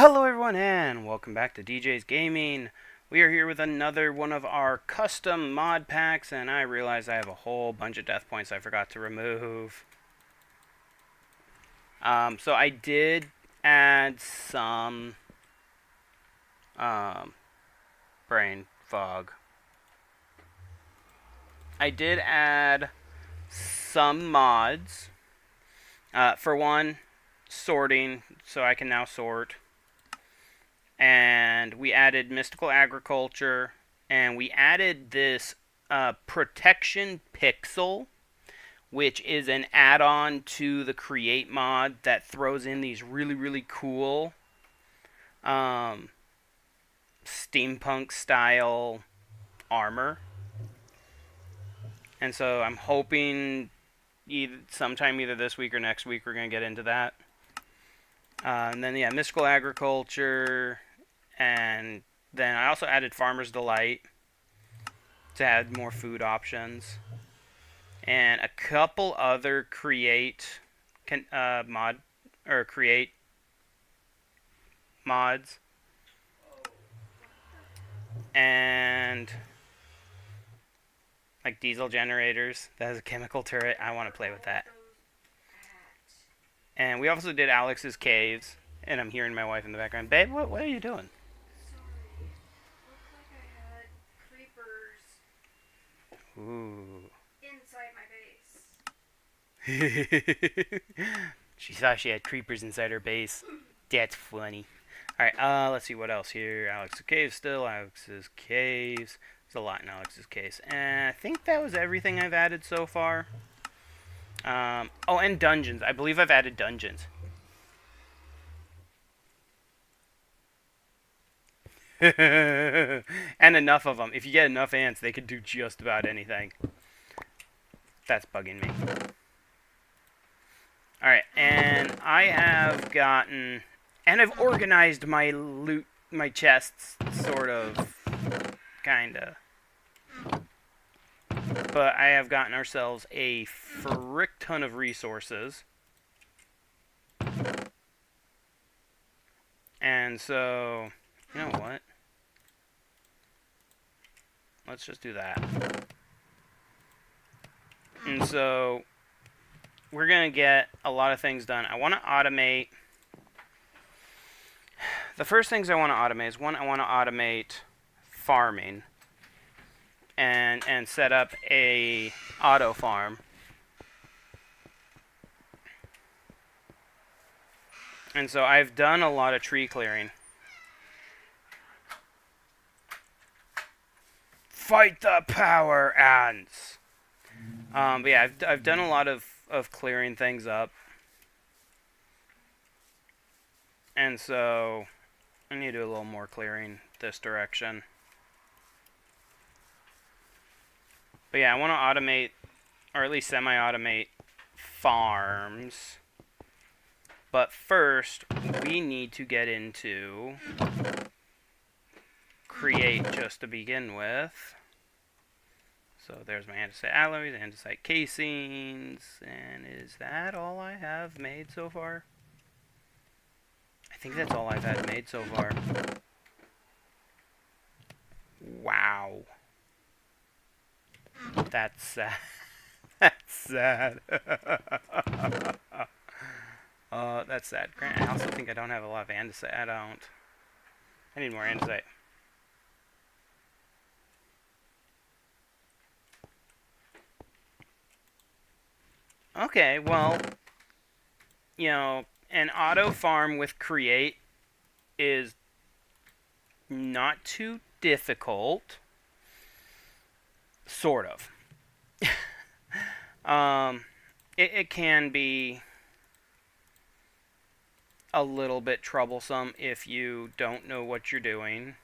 Hello everyone and welcome back to DJ's Gaming. We are here with another one of our custom mod packs, and I realize I have a whole bunch of death points I forgot to remove. So I did add some brain fog. I did add some mods. For one, sorting, so I can now sort. And we added mystical agriculture, and we added this protection pixel, which is an add-on to the create mod that throws in these really cool steampunk style armor. And so I'm hoping sometime either this week or next week we're going to get into that. And then, yeah, mystical agriculture. And then I also added Farmer's Delight to add more food options. And a couple other create mods. And like diesel generators. That has a chemical turret. I want to play with that. And we also did Alex's caves. And I'm hearing my wife in the background. Babe, what are you doing? Ooh. Inside my base. She thought she had creepers inside her base. That's funny. Alright, let's see what else here. Alex's Caves still. Alex's Caves. There's a lot in Alex's Caves. And I think that was everything I've added so far. Oh, and dungeons. I believe I've added dungeons. And enough of them. If you get enough ants, they could do just about anything. That's bugging me. Alright, and I have gotten... And I've organized my loot, my chests, sort of, kinda. But I have gotten ourselves a frick ton of resources. And so, you know what? Let's just do that. And so, we're going to get a lot of things done. I want to automate. The first things I want to automate is, one, I want to automate farming. And set up a auto farm. And so I've done a lot of tree clearing. Fight the power ants! But yeah, I've done a lot of clearing things up. And so I need to do a little more clearing this direction. But yeah, I want to automate, or at least semi-automate, farms. But first, we need to get into create just to begin with. So there's my andesite alloys, andesite casings, and is that all I have made so far? I think that's all I've had made so far. Wow. That's sad. That's sad. That's sad. Grant, I also think I don't have a lot of andesite. I don't. I need more andesite. Okay, well, you know, an auto farm with create is not too difficult. Sort of. It can be a little bit troublesome if you don't know what you're doing.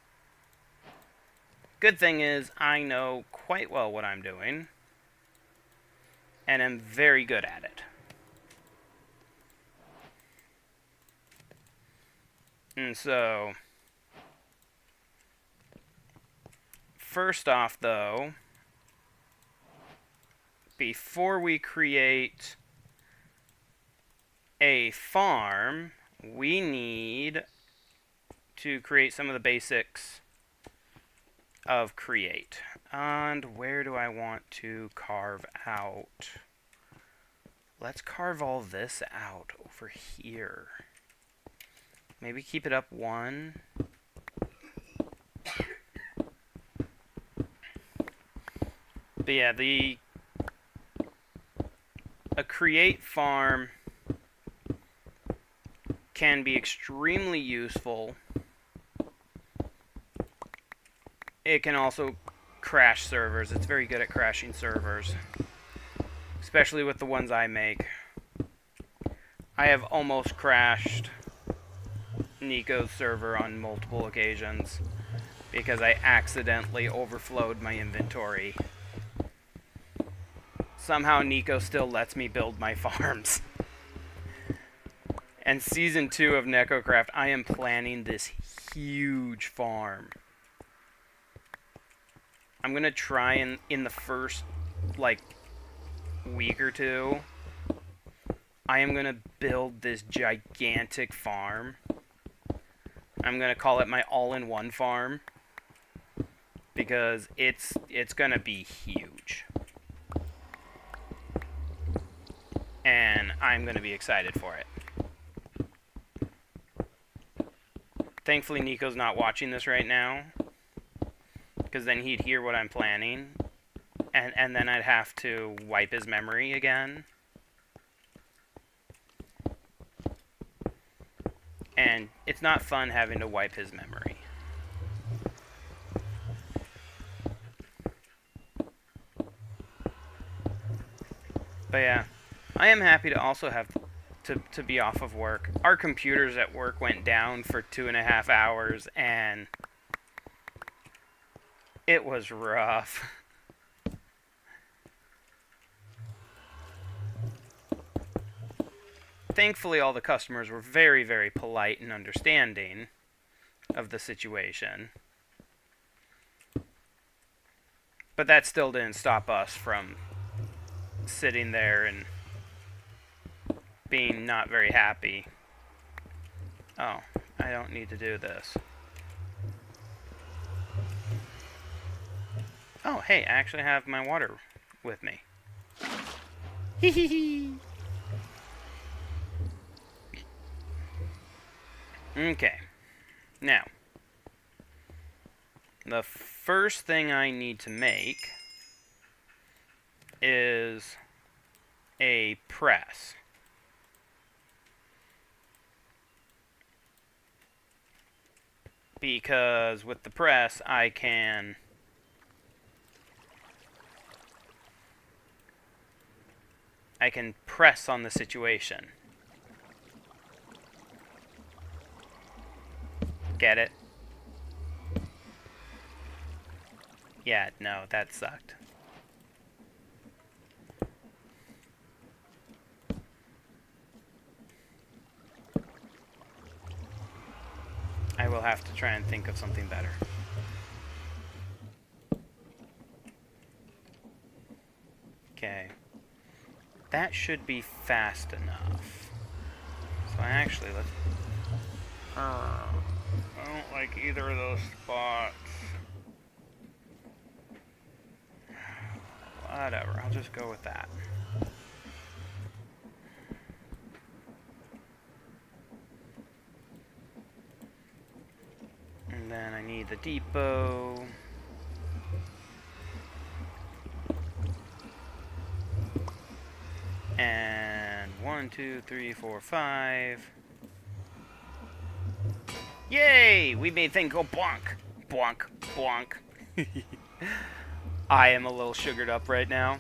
Good thing is, I know quite well what I'm doing. And I'm very good at it. And so, first off though, before we create a farm, we need to create some of the basics of create. And where do I want to carve out? Let's carve all this out over here. Maybe keep it up one. But yeah, a create farm can be extremely useful. It can also crash servers. It's very good at crashing servers, especially with the ones I make. I have almost crashed Nico's server on multiple occasions because I accidentally overflowed my inventory. Somehow Nico still lets me build my farms. And Season 2 of NecoCraft, I am planning this huge farm. I'm going to try in the first, like, week or two, I am going to build this gigantic farm. I'm going to call it my all-in-one farm. Because it's going to be huge. And I'm going to be excited for it. Thankfully, Nico's not watching this right now, because then he'd hear what I'm planning, and then I'd have to wipe his memory again. And it's not fun having to wipe his memory. But yeah, I am happy to also have to be off of work. Our computers at work went down for 2.5 hours, and it was rough. Thankfully, all the customers were very, very polite and understanding of the situation. But that still didn't stop us from sitting there and being not very happy. Oh, I don't need to do this. Oh, hey, I actually have my water with me. Hee hee hee. Okay. Now, the first thing I need to make is a press. Because with the press, I can press on the situation. Get it? Yeah, no, that sucked. I will have to try and think of something better. Okay. That should be fast enough. So actually, let's... I don't like either of those spots. Whatever, I'll just go with that. And then I need the depot. And 1, 2, 3, 4, 5. Yay! We made things go bonk, bonk, bonk. I am a little sugared up right now.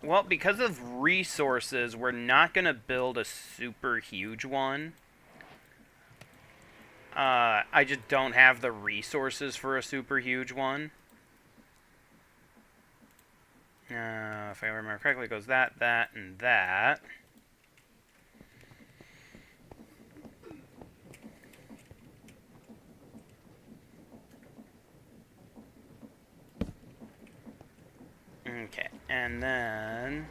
Well, because of resources, we're not going to build a super huge one. I just don't have the resources for a super huge one. If I remember correctly, it goes that, and that. Okay, and then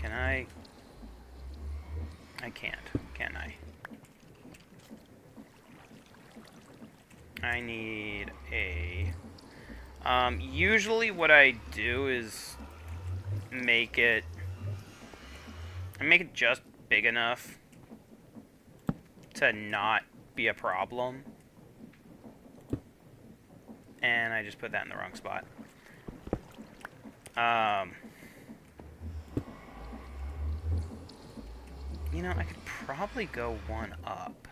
Can I? I can't. Can I? I need a... usually what I do is make it... I make it just big enough to not be a problem. And I just put that in the wrong spot. You know, I could probably go one up.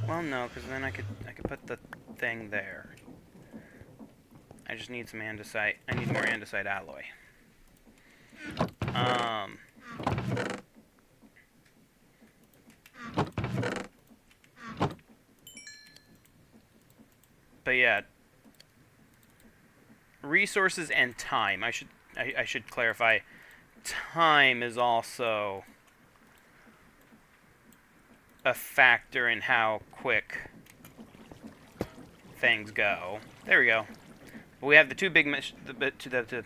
Well, no, because then I could put the thing there. I just need some andesite. I need more andesite alloy. But yeah, resources and time. I should clarify. Time is also a factor in how quick things go. There we go. But we have the two big the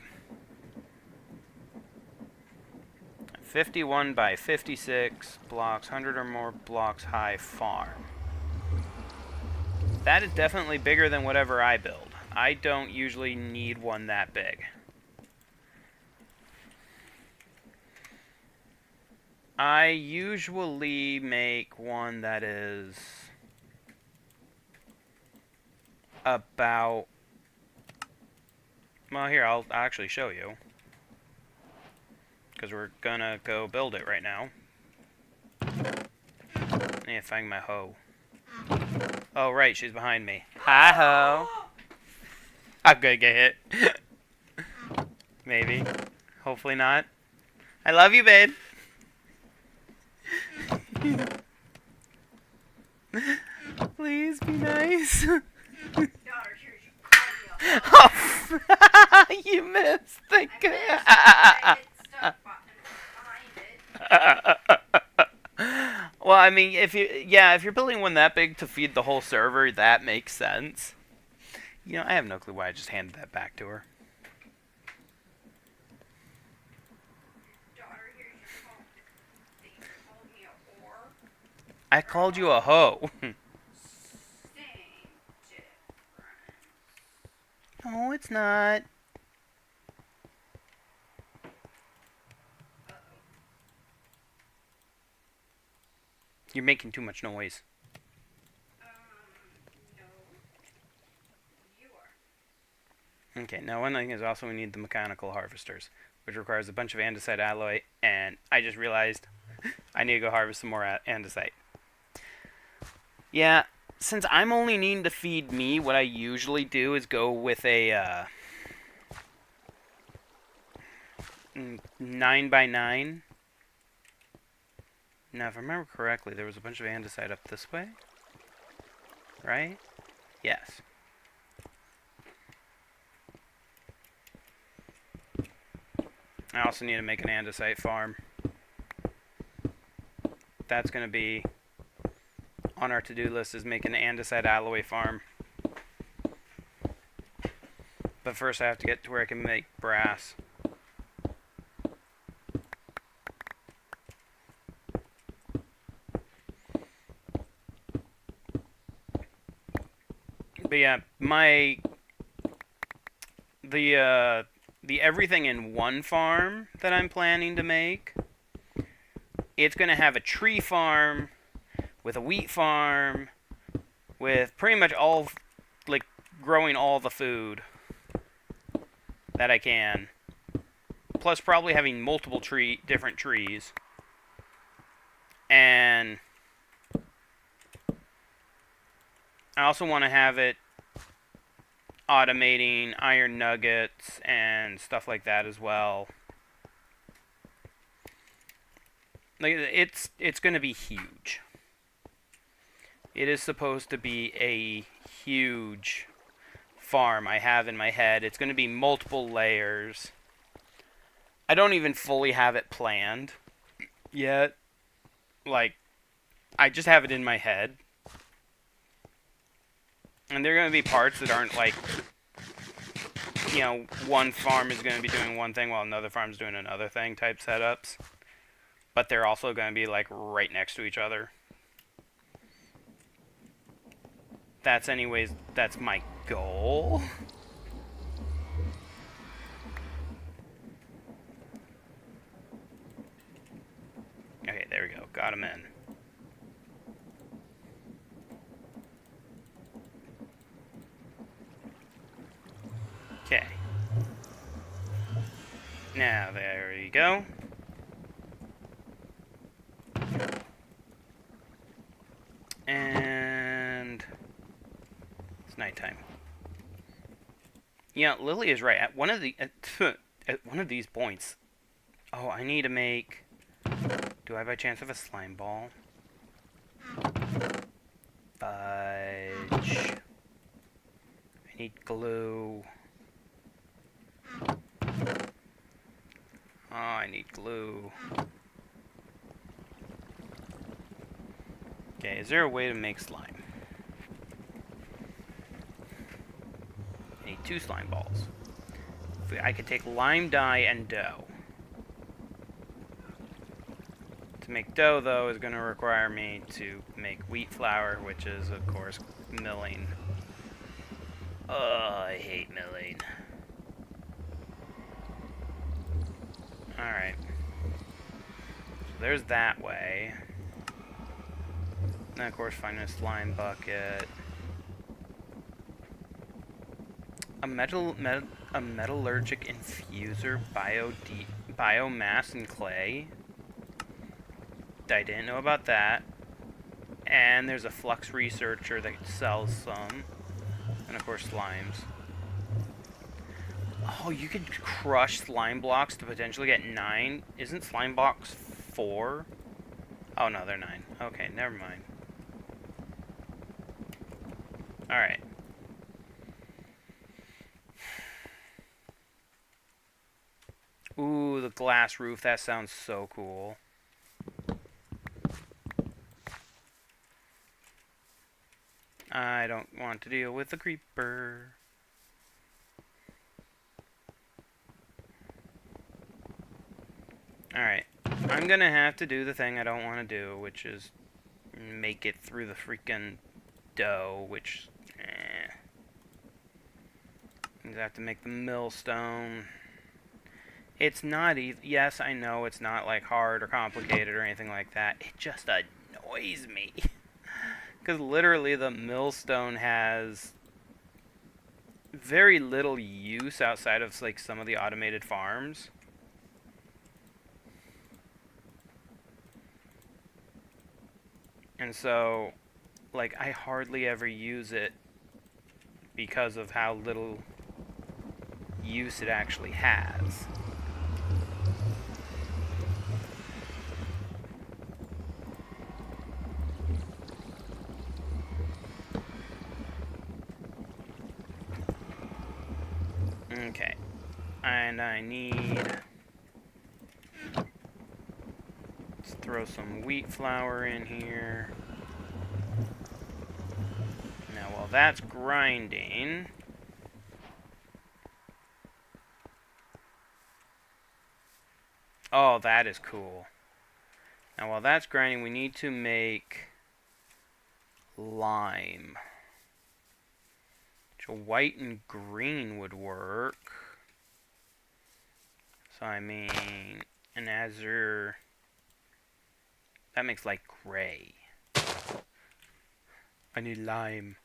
51 by 56 blocks, 100 or more blocks high farm. That is definitely bigger than whatever I build. I don't usually need one that big. I usually make one that is about... Well, here, I'll actually show you. Because we're gonna go build it right now. I need to find my hoe. Oh, right, she's behind me. Hi, ho. I'm gonna get hit. Maybe. Hopefully not. I love you, babe. Please be nice. Oh, you missed. Thank God. Well, I mean, if you're building one that big to feed the whole server, that makes sense. You know, I have no clue why I just handed that back to her. I called you a hoe. No, it's not. You're making too much noise. No. You are. Okay, now one thing is also we need the mechanical harvesters, which requires a bunch of andesite alloy, and I just realized I need to go harvest some more andesite. Yeah, since I'm only needing to feed me, what I usually do is go with a 9x9. Now, if I remember correctly, there was a bunch of andesite up this way, right? Yes. I also need to make an andesite farm. That's going to be on our to-do list, is make an andesite alloy farm. But first I have to get to where I can make brass. But yeah, the everything in one farm that I'm planning to make, it's going to have a tree farm with a wheat farm with pretty much all, like, growing all the food that I can, plus probably having multiple different trees. And I also want to have it automating iron nuggets and stuff like that as well. Like, it's going to be huge. It is supposed to be a huge farm I have in my head. It's going to be multiple layers. I don't even fully have it planned yet. Like, I just have it in my head. And there are going to be parts that aren't like, you know, one farm is going to be doing one thing while another farm's doing another thing type setups. But they're also going to be like right next to each other. That's my goal. Okay, there we go. Got him in. Okay. Now, there you go. And it's nighttime. Yeah, Lily is right. At one of these points. Oh, I need to make. Do I have a chance of a slime ball? Fudge. I need glue. Oh, I need glue. Okay, is there a way to make slime? I need 2 slime balls. I could take lime dye and dough. To make dough, though, is going to require me to make wheat flour, which is, of course, milling. Oh, I hate milling. Alright. So there's that way. And, of course, find a slime bucket. A metallurgic infuser biomass and clay. I didn't know about that. And there's a flux researcher that sells some. And of course slimes. Oh, you could crush slime blocks to potentially get 9. Isn't slime blocks 4? Oh no, they're 9. Okay, never mind. Alright. Ooh, the glass roof. That sounds so cool. I don't want to deal with the creeper. Alright. I'm gonna have to do the thing I don't want to do, which is make it through the freaking dough, which... I have to make the millstone. It's not easy. Yes, I know it's not like hard or complicated or anything like that. It just annoys me. Because literally the millstone has very little use outside of like some of the automated farms. And so, like, I hardly ever use it because of how little use it actually has. Okay. And I need... Let's throw some wheat flour in here. Now, while that's grinding... Oh, that is cool. Now, while that's grinding, we need to make lime. So white and green would work. So, I mean, an azure... That makes like gray. I need lime.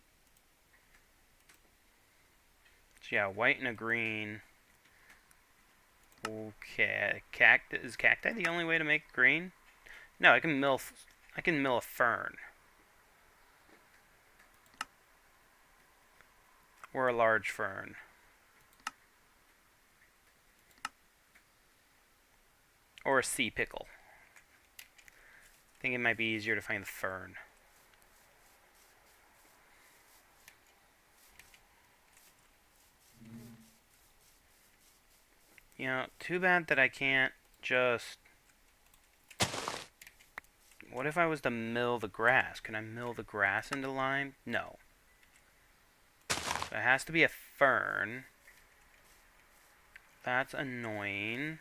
So, yeah, white and a green. Okay, is cacti the only way to make green? No, I can mill a fern. Or a large fern. Or a sea pickle. I think it might be easier to find the fern. You know, too bad that I can't just... What if I was to mill the grass? Can I mill the grass into lime? No. So it has to be a fern. That's annoying.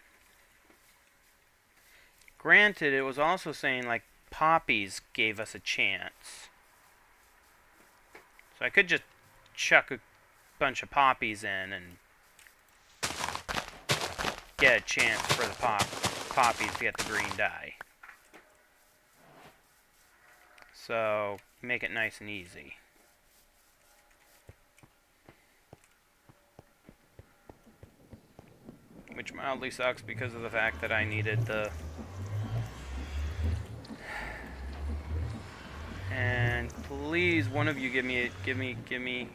Granted, it was also saying, like, poppies gave us a chance. So I could just chuck a bunch of poppies in and get a chance for the poppies to get the green dye. So, make it nice and easy. Which mildly sucks because of the fact that I needed the... And please, one of you give me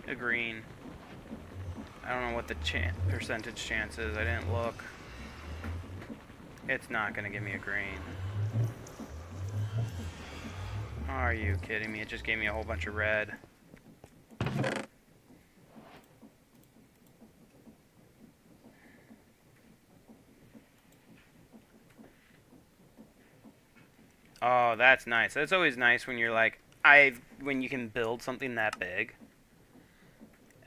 a green. I don't know what the percentage chance is. I didn't look. It's not gonna give me a green. Are you kidding me? It just gave me a whole bunch of red. Oh, that's nice. That's always nice when you're like, when you can build something that big.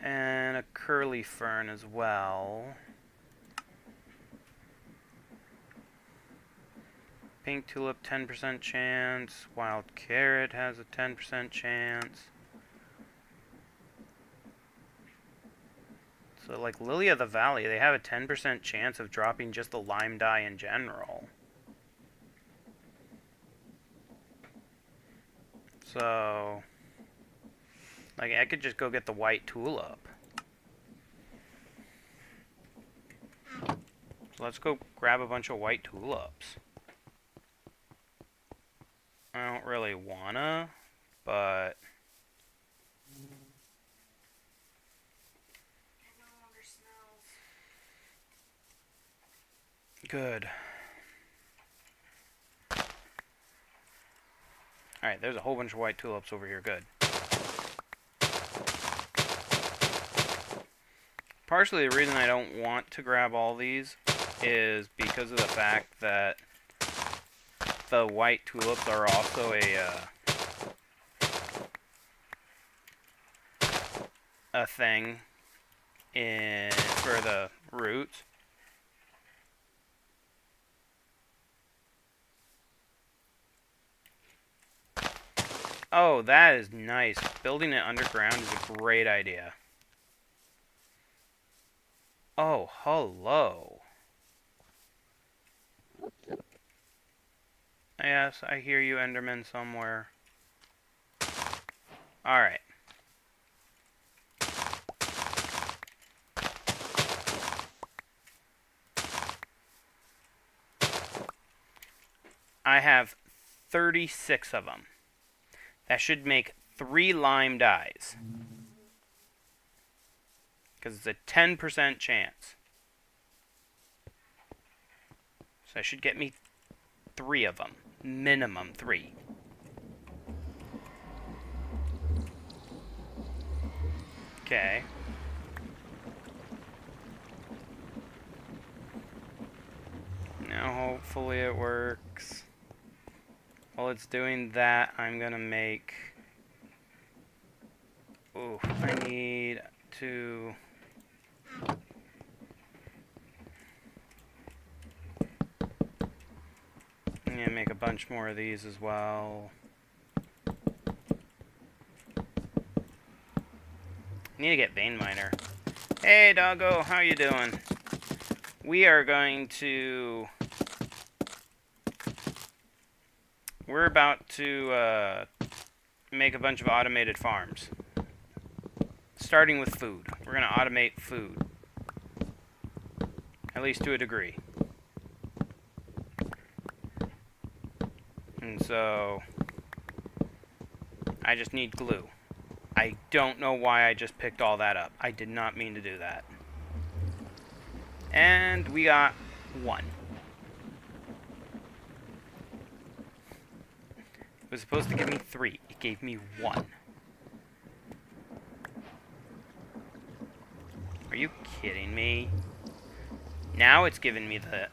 And a curly fern as well. Pink tulip, 10% chance. Wild carrot has a 10% chance. So, like, Lily of the Valley, they have a 10% chance of dropping just the lime dye in general. So, like, I could just go get the white tulip. So let's go grab a bunch of white tulips. I don't really wanna, but... It no longer smells. Good. Alright, there's a whole bunch of white tulips over here. Good. Partially the reason I don't want to grab all these is because of the fact that the white tulips are also a thing for the roots. Oh, that is nice. Building it underground is a great idea. Oh, hello. Yes, I hear you, Enderman, somewhere. Alright. I have 36 of them. That should make 3 lime dyes. Because it's a 10% chance. So that should get me 3 of them. Minimum 3. Okay. Now hopefully it works. While it's doing that, I'm gonna make... Ooh, I need to... I'm gonna make a bunch more of these as well. Need to get vein miner. Hey doggo, how you doing? We are going to... We're about to make a bunch of automated farms. Starting with food. We're going to automate food. At least to a degree. And so... I just need glue. I don't know why I just picked all that up. I did not mean to do that. And we got 1. It was supposed to give me 3. It gave me 1. Are you kidding me? Now it's giving me the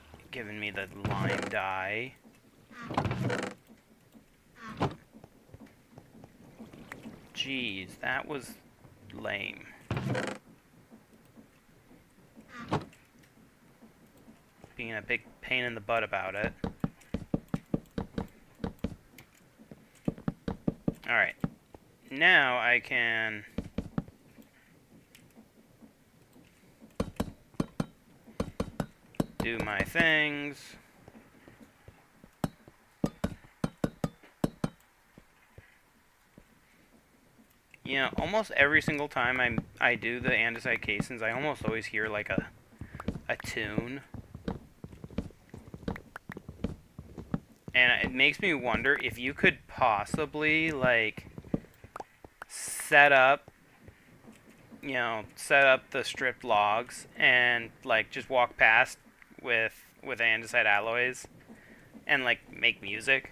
lime dye. Jeez, that was lame. being a big pain in the butt about it. Alright. Now I can do my things. You know, almost every single time I do the andesite casings, I almost always hear like a tune. And it makes me wonder if you could possibly like set up the stripped logs and like just walk past with andesite alloys and like make music.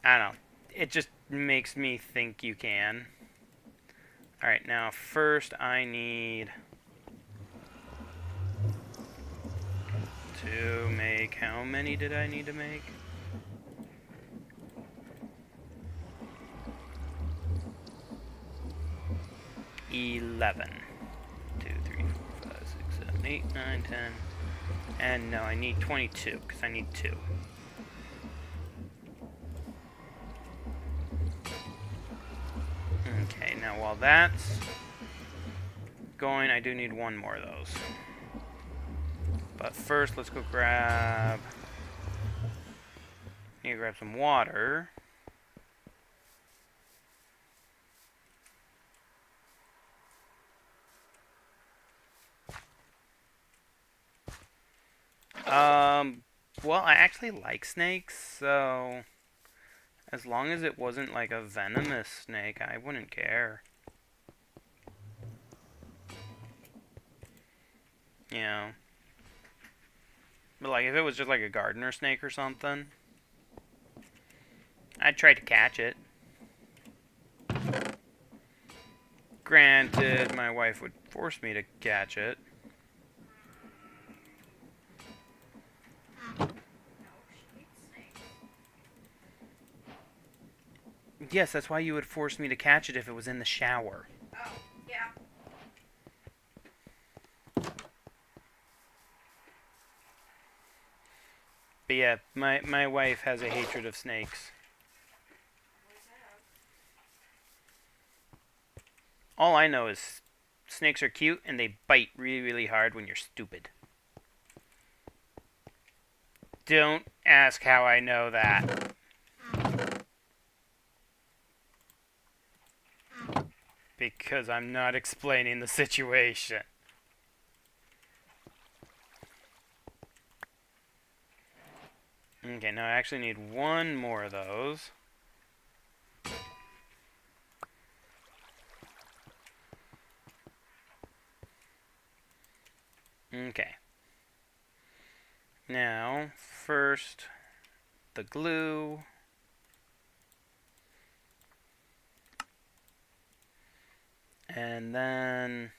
I don't know. It just makes me think you can. Alright, now first I need to make... How many did I need to make? $11. 2, 3, 4, 5, 6, 7, 8, 9, 10. And no, I need 22, because I need 2. Okay, now while that's going, I do need 1 more of those. But first, let's go grab... Need to grab some water. Well, I actually like snakes, so as long as it wasn't like a venomous snake, I wouldn't care. You know. But like if it was just like a gardener snake or something, I'd try to catch it. Granted, my wife would force me to catch it. Yes, that's why you would force me to catch it if it was in the shower. Oh, yeah. But yeah, my wife has a hatred of snakes. What's that? All I know is snakes are cute and they bite really, really hard when you're stupid. Don't ask how I know that. Because I'm not explaining the situation. Okay, now I actually need 1 more of those. Okay. Now, first, the glue. And then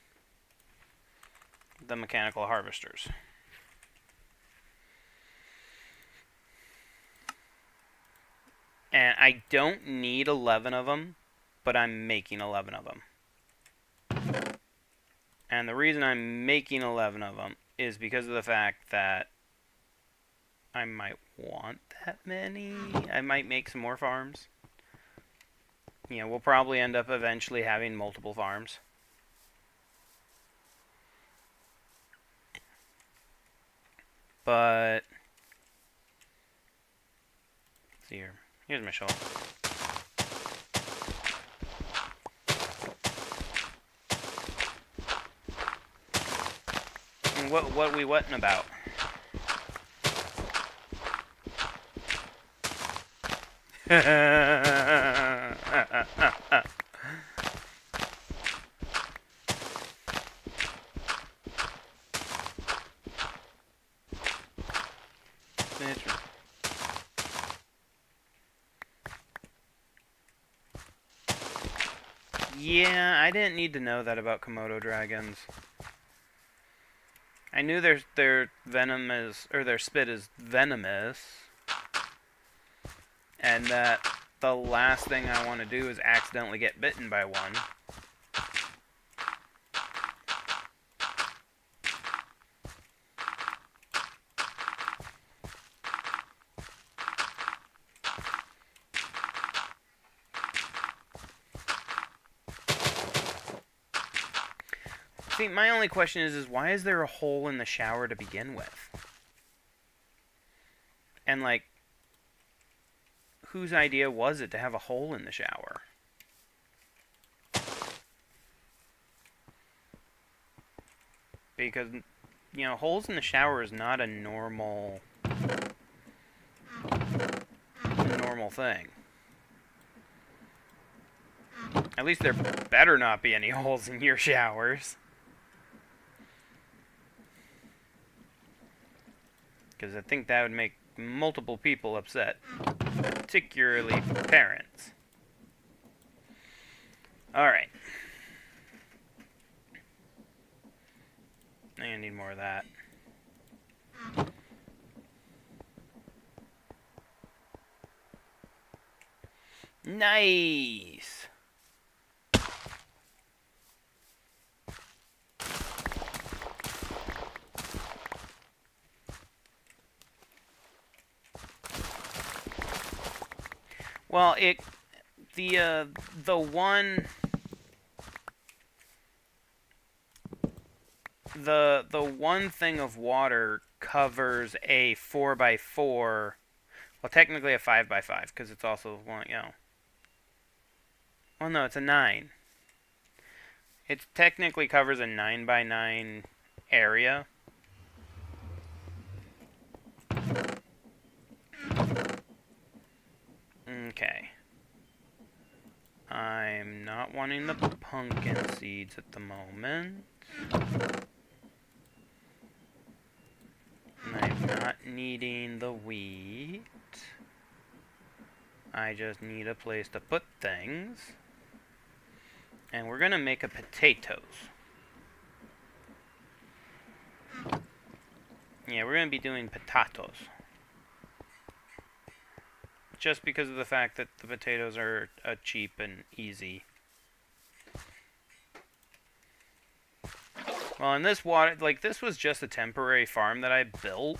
the mechanical harvesters. And I don't need 11 of them, but I'm making 11 of them. And the reason I'm making 11 of them is because of the fact that I might want that many. I might make some more farms. You know, we'll probably end up eventually having multiple farms. But let's see here. Here's my shovel. And what we wetting about? Yeah, I didn't need to know that about Komodo dragons. I knew their venom is, or their spit is venomous, and that the last thing I want to do is accidentally get bitten by one. See, my only question is why is there a hole in the shower to begin with? And, like, whose idea was it to have a hole in the shower? Because, you know, holes in the shower is not a normal thing. At least there better not be any holes in your showers. Because I think that would make multiple people upset. Particularly parents. Alright. I think I need more of that. Nice! Well, the one thing of water covers a 4x4, well, technically a 5x5, because it's also one, you know. Well, no, it's a 9. It technically covers a 9x9 area. Okay. I'm not wanting the pumpkin seeds at the moment. And I'm not needing the wheat. I just need a place to put things. And we're gonna make a potatoes. Yeah, we're gonna be doing potatoes. Just because of the fact that the potatoes are cheap and easy. Well, and this water, like, this was just a temporary farm that I built.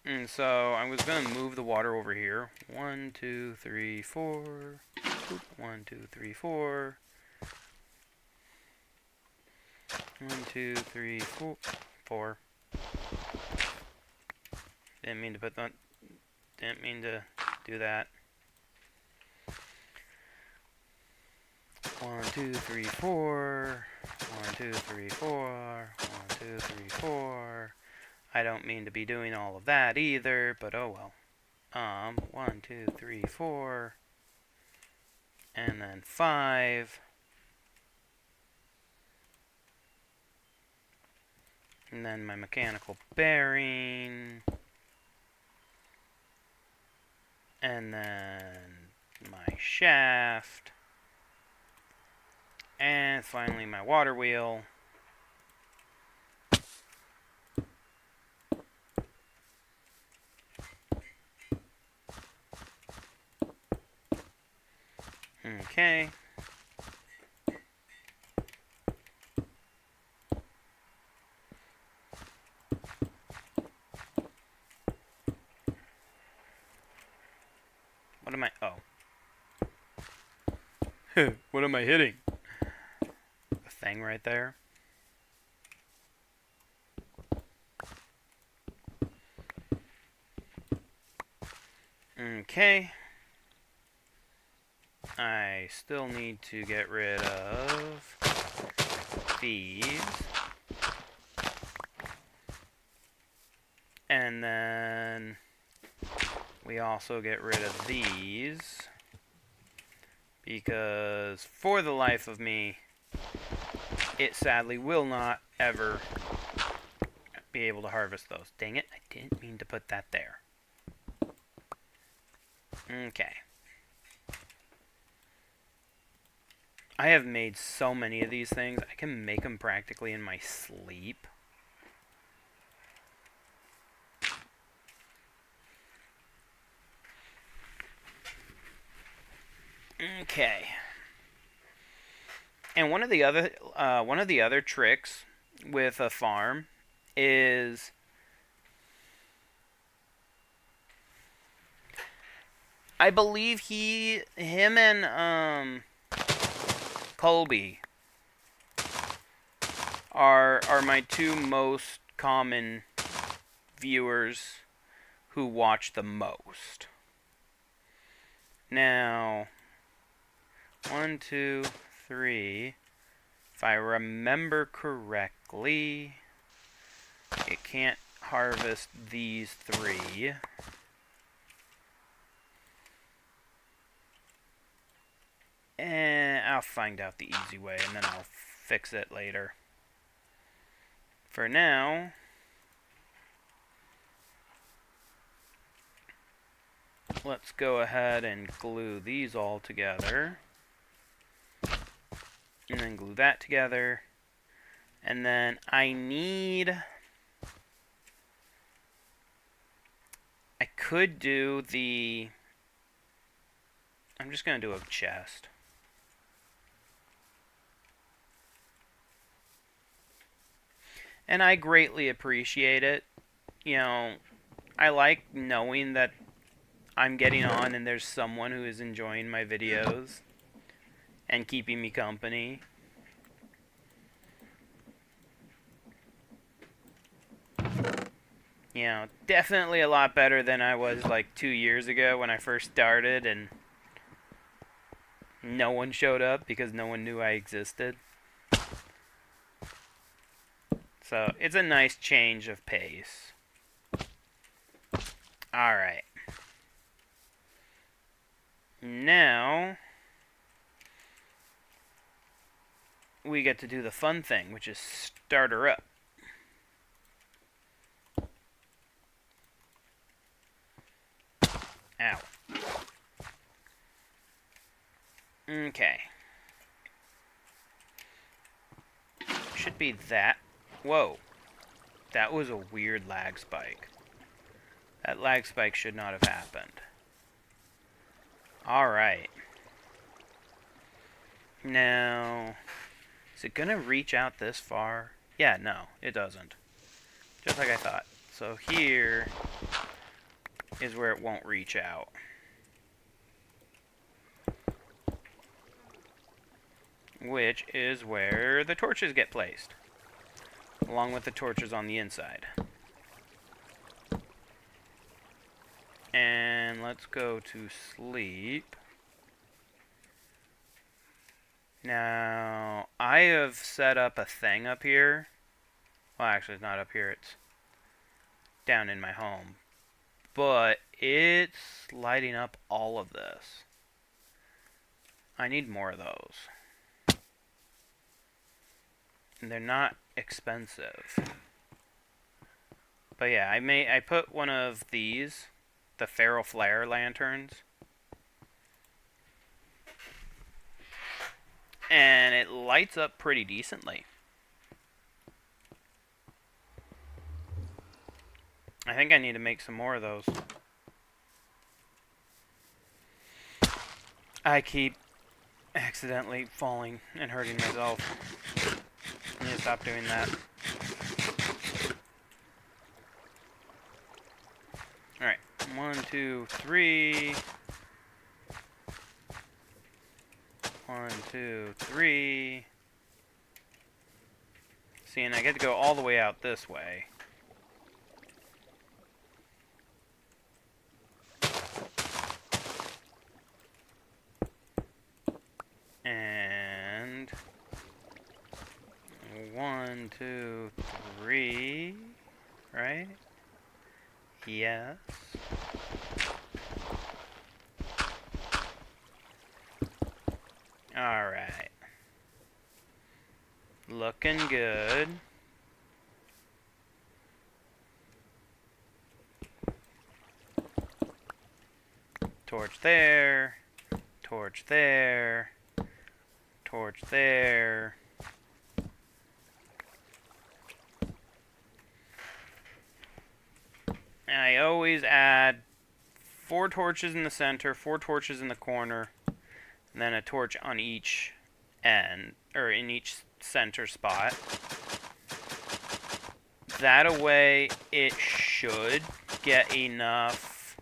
And so I was going to move the water over here. 1, 2, 3, 4. 1, 2, 3, 4. 1, 2, 3, 4. 4. Didn't mean to put that. Didn't mean to do that. 1, 2, 3, 4. 1, 2, 3, 4. 1, 2, 3, 4. I don't mean to be doing all of that either, but oh well. 1, 2, 3, 4. And then 5. And then my mechanical bearing. And then my shaft. And finally my water wheel. Okay. What am I? Oh. What am I hitting? The thing right there. Okay. I still need to get rid of these. And then we also get rid of these. Because for the life of me, it sadly will not ever be able to harvest those. Dang it, I didn't mean to put that there. Okay. I have made so many of these things, I can make them practically in my sleep. Okay. And one of the other tricks with a farm is I believe him and Colby are my two most common viewers who watch the most. Now, 1, 2, 3. If I remember correctly, it can't harvest these 3. And I'll find out the easy way, and then I'll fix it later. For now, let's go ahead and glue these all together. And then glue that together. And then I could do the... I'm just going to do a chest. And I greatly appreciate it. You know, I like knowing that I'm getting on and there's someone who is enjoying my videos and keeping me company. You know, definitely a lot better than I was like 2 years ago when I first started and no one showed up because no one knew I existed. So, it's a nice change of pace. Alright. Now, we get to do the fun thing, which is start her up. Ow. Okay. Should be that. Whoa. That was a weird lag spike. That lag spike should not have happened. Alright. Now, is it gonna reach out this far? Yeah, no, it doesn't. Just like I thought. So here is where it won't reach out. Which is where the torches get placed. Along with the torches on the inside. And let's go to sleep. Now, I have set up a thing up here. Well, actually, it's not up here. It's down in my home. But it's lighting up all of this. I need more of those. And they're not expensive. But yeah, I put one of these, the Feral Flare lanterns. And it lights up pretty decently. I think I need to make some more of those. I keep accidentally falling and hurting myself. I need to stop doing that. Alright, 1, 2, 3. 1, 2, 3. See, and I get to go all the way out this way. And 1, 2, 3, right? Yes. Alright. Looking good. Torch there. Torch there. Torch there. And I always add 4 torches in the center, 4 torches in the corner, and then a torch on each end, or in each center spot. That way, it should get enough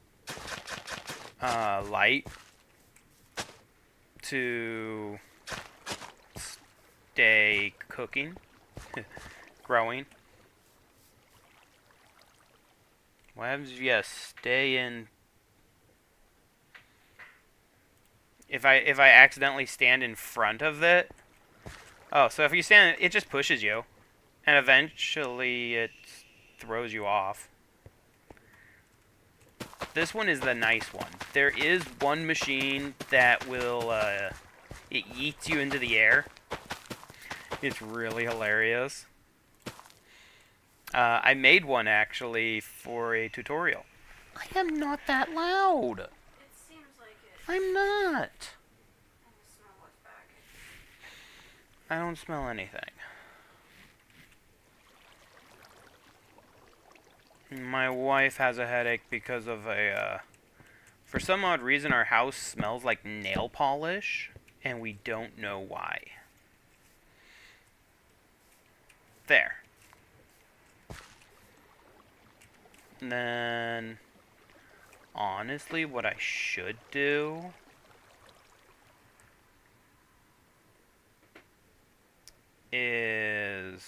light to stay cooking. growing. What happens if you stay in? If I accidentally stand in front of it. Oh, so if you stand, it just pushes you, and eventually it throws you off. This one is the nice one. There is one machine that will it yeets you into the air. It's really hilarious. I made one actually for a tutorial. I am not that loud. It seems like it. I'm not. I can smell what's back. I don't smell anything. My wife has a headache because of for some odd reason our house smells like nail polish, and we don't know why. There. And then, honestly, what I should do is,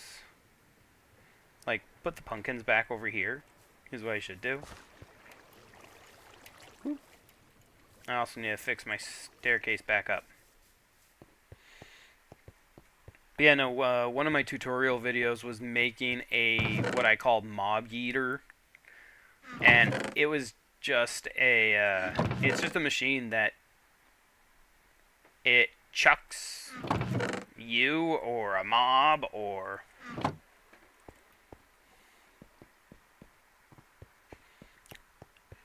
like, put the pumpkins back over here, is what I should do. I also need to fix my staircase back up. But yeah, no, one of my tutorial videos was making what I called mob yeeter. And it was just it's just a machine that it chucks you or a mob or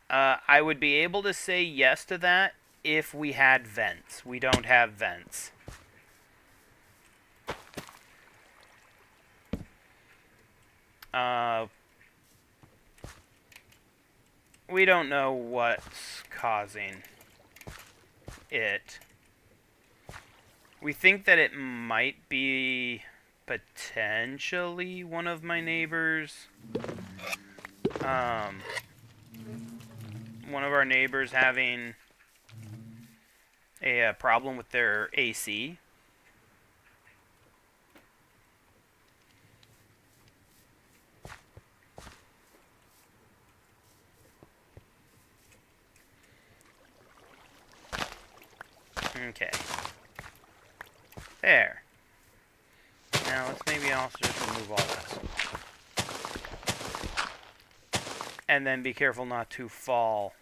I would be able to say yes to that if we had vents. We don't have vents. We don't know what's causing it. We think that it might be potentially one of my neighbors. One of our neighbors having a problem with their AC. Okay. There. Now let's maybe also just remove all this. And then be careful not to fall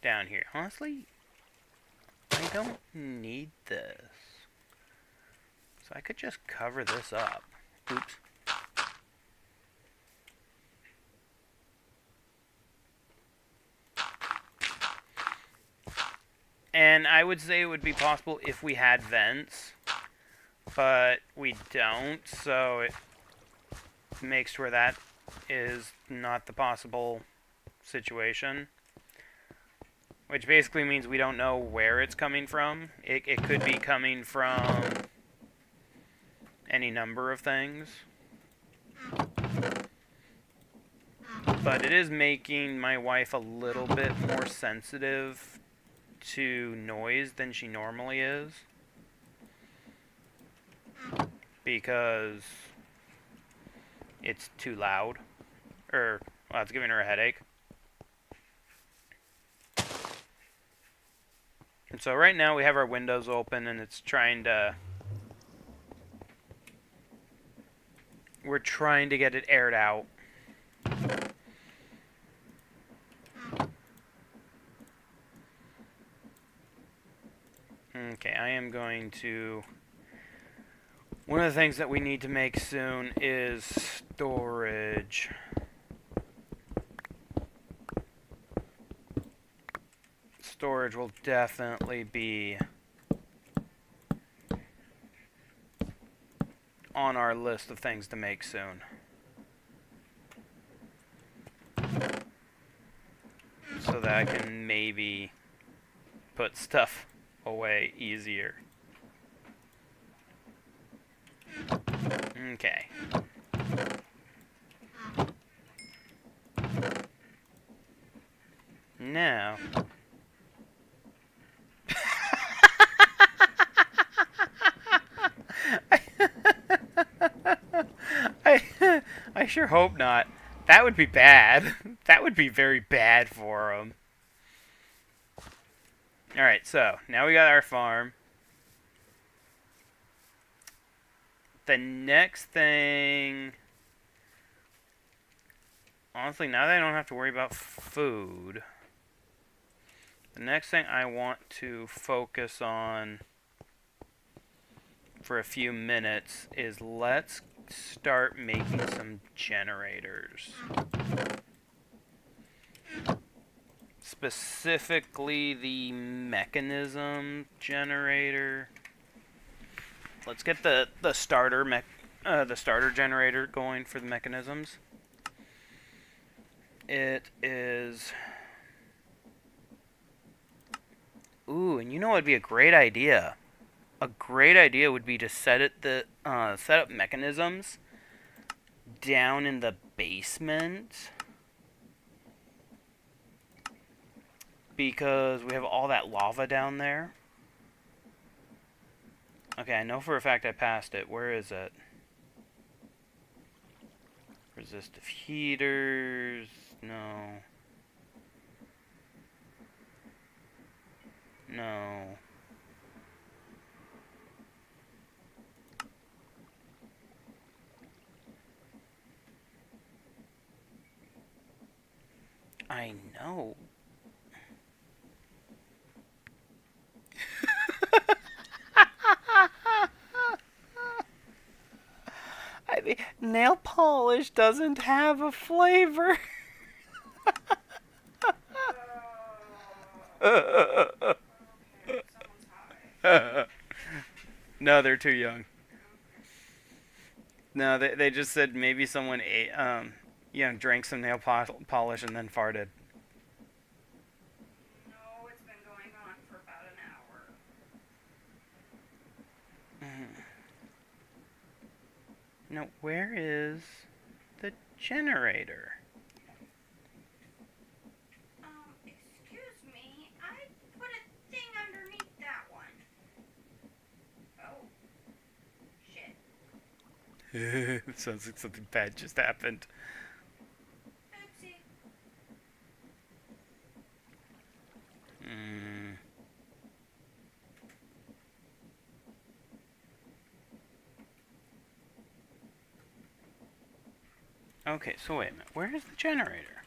down here. Honestly, I don't need this. So I could just cover this up. Oops. And I would say it would be possible if we had vents, but we don't, so it makes sure that is not the possible situation. Which basically means we don't know where it's coming from. It could be coming from any number of things. But it is making my wife a little bit more sensitive to noise than she normally is. Because it's too loud. Well, it's giving her a headache. And so right now we have our windows open and it's trying to... We're trying to get it aired out. Okay, I am going to... One of the things that we need to make soon is storage. Storage will definitely be on our list of things to make soon. So that I can maybe put stuff away easier. Okay. Now... I sure hope not. That would be bad. That would be very bad for them. Alright, so now we got our farm. The next thing... Honestly, now that I don't have to worry about food, the next thing I want to focus on for a few minutes is let's start making some generators. Specifically the mechanism generator. Let's get the starter generator going for the mechanisms. It is... Ooh, and you know what would be a great idea? A great idea would be to set up mechanisms down in the basement, because we have all that lava down there. Okay, I know for a fact I passed it. Where is it? Resistive heaters. No. No. I know. I mean, nail polish doesn't have a flavor. Okay, someone's high. No, they're too young. No, they just said maybe someone ate, drank some nail polish and then farted. No, it's been going on for about an hour. Now, where is the generator? Excuse me, I put a thing underneath that one. Oh, shit. It sounds like something bad just happened. Oopsie. Okay, so wait a minute. Where is the generator?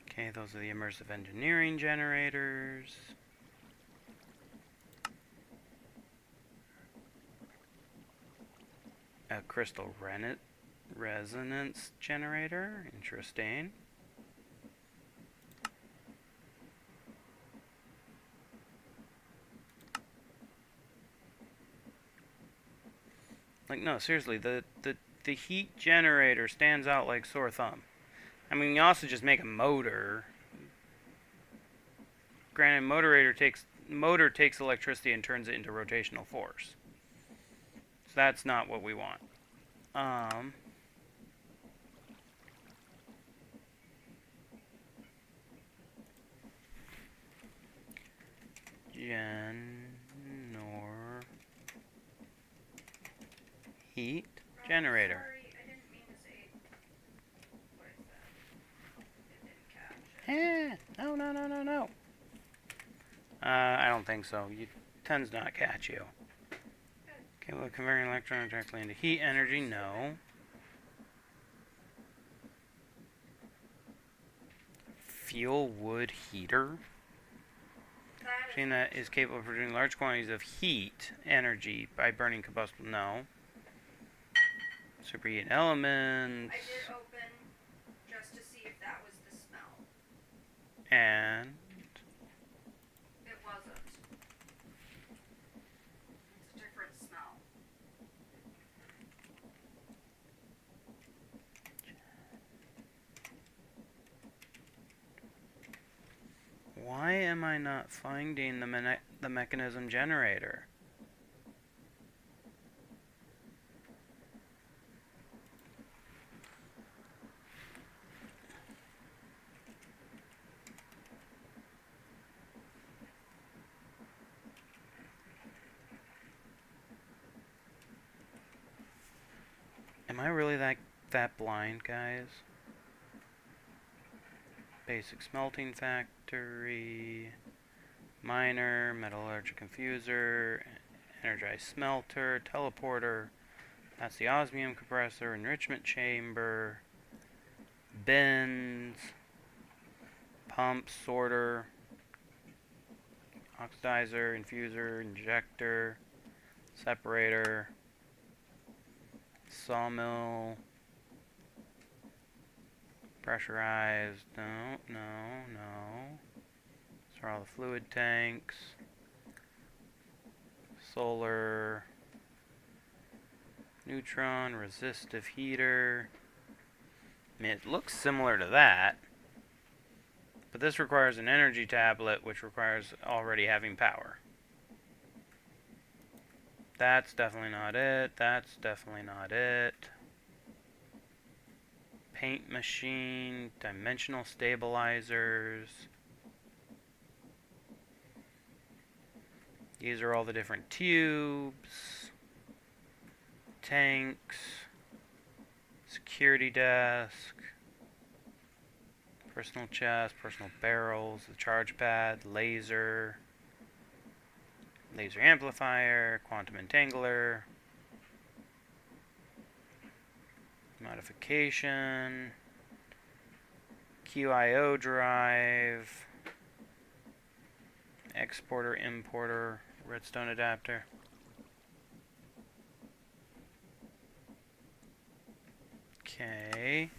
Okay, those are the immersive engineering generators. A crystal resonance generator. Interesting. Like, no, seriously, the heat generator stands out like sore thumb. I mean, you also just make a motor. Granted, motor takes electricity and turns it into rotational force. So that's not what we want. Heat generator. Sorry, I didn't mean to say what I said. It didn't catch it. No. I don't think so. It tends to not catch you. Okay, well, converting electron directly into heat energy, no. Fuel wood heater. Machine that is capable of producing large quantities of heat energy by burning combustible, no. Superheat elements. I did open just to see if that was the smell. And It wasn't. It's a different smell. why am I not finding the mechanism generator? I really that blind, guys? Basic smelting factory, miner, metallurgic confuser, energized smelter, teleporter. That's the osmium compressor, enrichment chamber, bins, pump, sorter, oxidizer, infuser, injector, separator, sawmill, pressurized. No. These are all the fluid tanks. Solar, neutron, resistive heater. I mean, it looks similar to that, but this requires an energy tablet, which requires already having power. That's definitely not it. That's definitely not it. Paint machine, dimensional stabilizers. These are all the different tubes, tanks, security desk, personal chest, personal barrels, the charge pad, laser amplifier, quantum entangler, modification, QIO drive, exporter, importer, redstone adapter. Okay.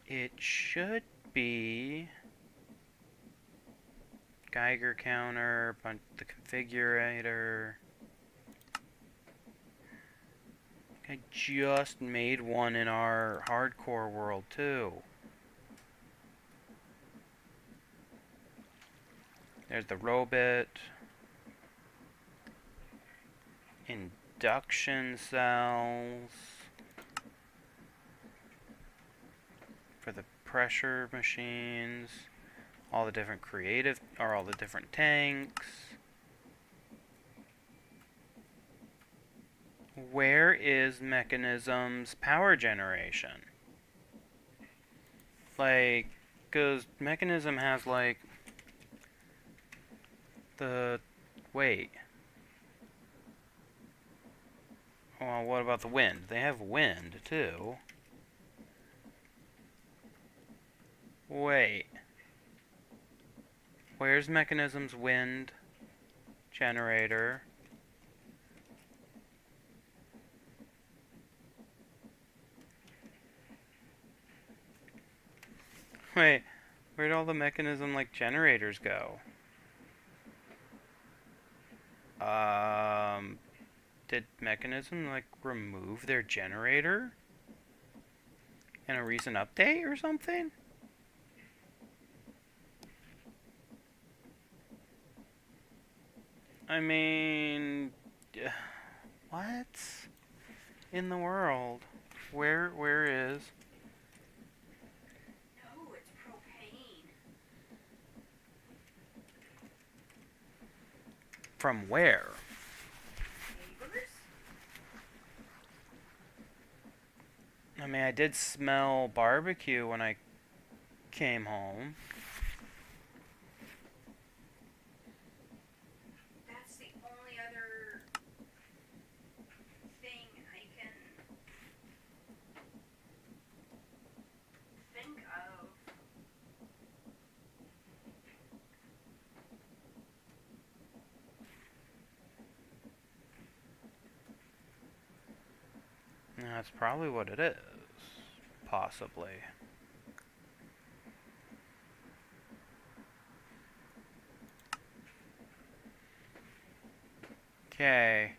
It should be Geiger counter, the configurator. I just made one in our hardcore world too. There's the robot. Induction cells. For the pressure machines. All the different all the different tanks. Where is Mechanism's power generation? Like, because Mechanism has, like, wait. Well, what about the wind? They have wind, too. Wait. Where's Mechanism's wind generator? Wait, where'd all the Mechanism, like, generators go? Did Mechanism, like, remove their generator? In a recent update or something? I mean, what in the world? Where is? No, it's propane. From where? Neighbors? I mean, I did smell barbecue when I came home. That's the only other thing I can think of. That's probably what it is. Possibly. Okay.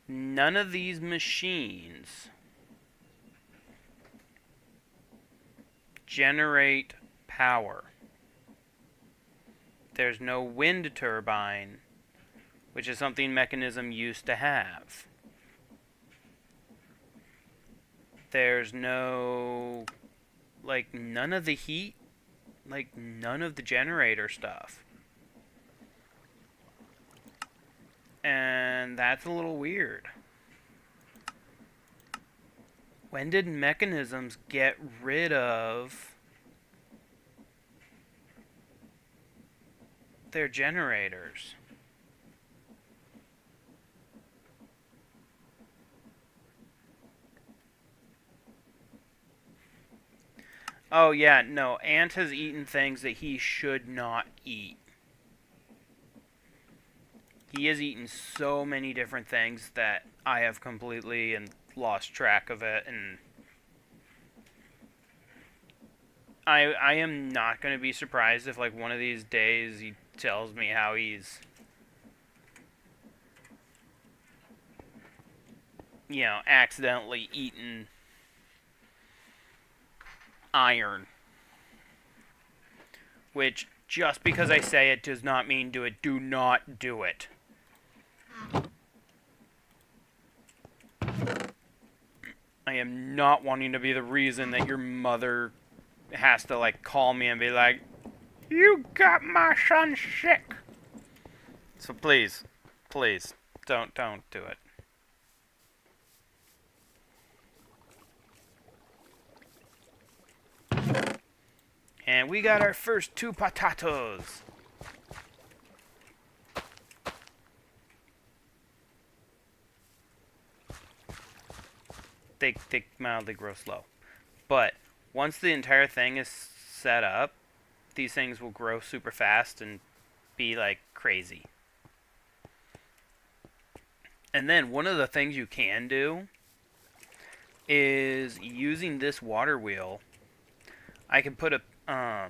None of these machines generate power. There's no wind turbine, which is something Mechanism used to have. There's no, like, none of the heat, like, none of the generator stuff. And that's a little weird. When did mechanisms get rid of their generators? Oh yeah, no, Ant has eaten things that he should not eat. He has eaten so many different things that I have completely and lost track of it, and I am not going to be surprised if, like, one of these days he tells me how he's, you know, accidentally eaten iron. Which, just because I say it does not mean do it. Do not do it. I am not wanting to be the reason that your mother has to, like, call me and be like, "You got my son sick." So please, please, don't do it. And we got our first 2 potatoes. They mildly grow slow. But once the entire thing is set up, these things will grow super fast and be, like, crazy. And then one of the things you can do is, using this water wheel, I can put a I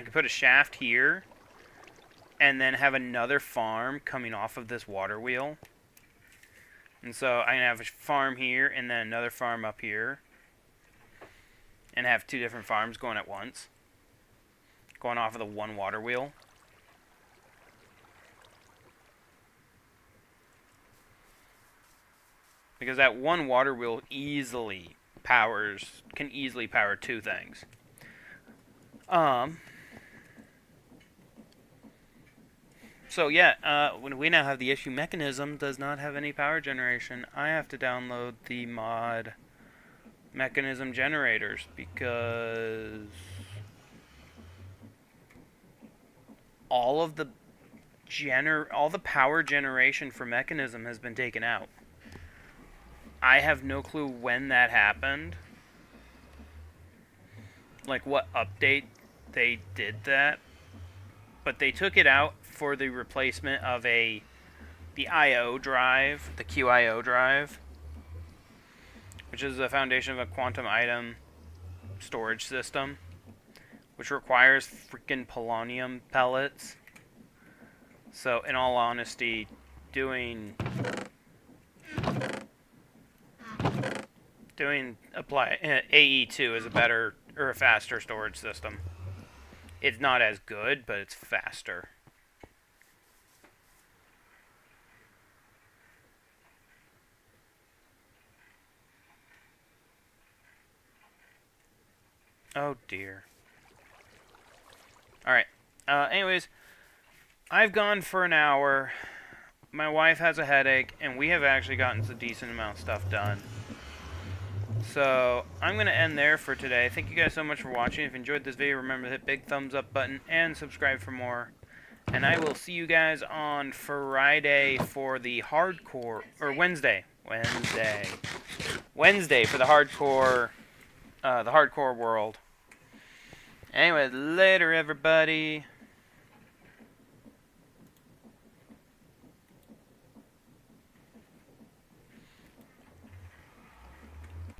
can put a shaft here and then have another farm coming off of this water wheel. And so I can have a farm here and then another farm up here, and have 2 different farms going at once, going off of the one water wheel. Because that one water wheel can easily power 2 things. So yeah, when we now have the issue mechanism does not have any power generation. I have to download the mod mechanism generators because all the power generation for mechanism has been taken out. I have no clue when that happened. Like, what update they did that. But they took it out for the replacement of the I/O drive, the QIO drive, which is the foundation of a quantum item storage system, which requires freaking polonium pellets. So, in all honesty, doing AE2 is a better or a faster storage system. It's not as good, but it's faster. Oh dear. Alright. Anyways, I've gone for an hour. My wife has a headache, and we have actually gotten a decent amount of stuff done. So, I'm going to end there for today. Thank you guys so much for watching. If you enjoyed this video, remember to hit big thumbs up button and subscribe for more. And I will see you guys on Friday for the hardcore, or Wednesday for the hardcore world. Anyway, later everybody.